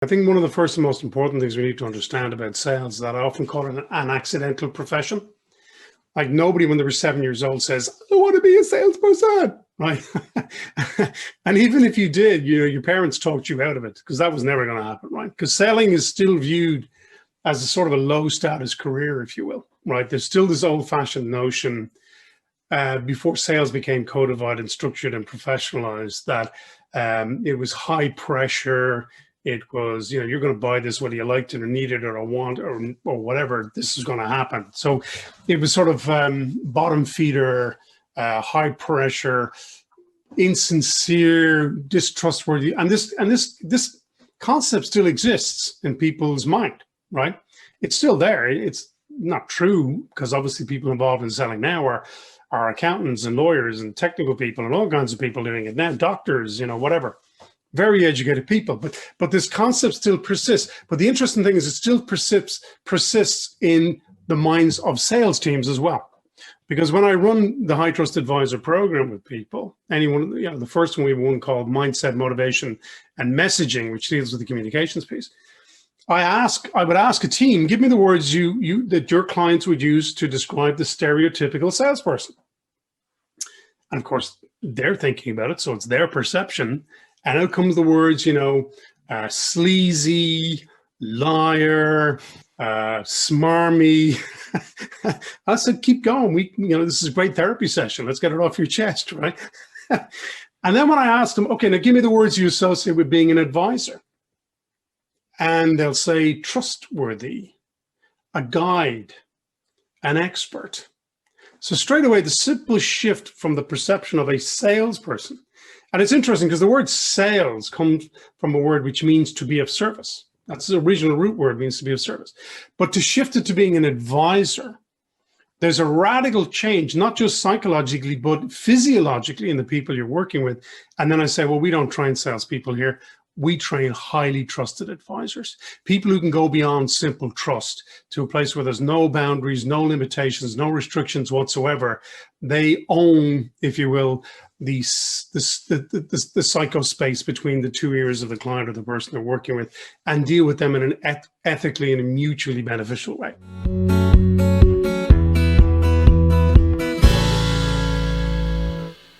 I think one of the first and most important things we need to understand about sales is that I often call it an accidental profession. Like nobody when they were 7 years old says, I want to be a salesperson, right? And even if you did, your parents talked you out of it because that was never going to happen, right? Because selling is still viewed as a sort of a low status career, if you will, right? There's still this old fashioned notion before sales became codified and structured and professionalized that it was high pressure. It was, you're going to buy this whether you liked it or need it or want or whatever, this is going to happen. So it was sort of bottom feeder, high pressure, insincere, distrustworthy. And this concept still exists in people's mind, right? It's still there. It's not true because obviously people involved in selling now are accountants and lawyers and technical people and all kinds of people doing it now, doctors, whatever. Very educated people, but this concept still persists. But the interesting thing is it still persists in the minds of sales teams as well. Because when I run the High Trust Advisor program with people, anyone, the first one we have one called Mindset, Motivation, and Messaging, which deals with the communications piece. I would ask a team, give me the words that your clients would use to describe the stereotypical salesperson. And of course, they're thinking about it, so it's their perception. And out comes the words, sleazy, liar, smarmy. I said, keep going. This is a great therapy session. Let's get it off your chest, right? And then when I asked them, okay, now give me the words you associate with being an advisor. And they'll say trustworthy, a guide, an expert. So straight away, the simple shift from the perception of a salesperson. And it's interesting because the word sales comes from a word which means to be of service. That's the original root word, means to be of service. But to shift it to being an advisor, there's a radical change, not just psychologically, but physiologically in the people you're working with. And then I say, well, we don't train salespeople here. We train highly trusted advisors, people who can go beyond simple trust to a place where there's no boundaries, no limitations, no restrictions whatsoever. They own, if you will, the psychospace between the two ears of the client or the person they're working with and deal with them in an ethically and a mutually beneficial way.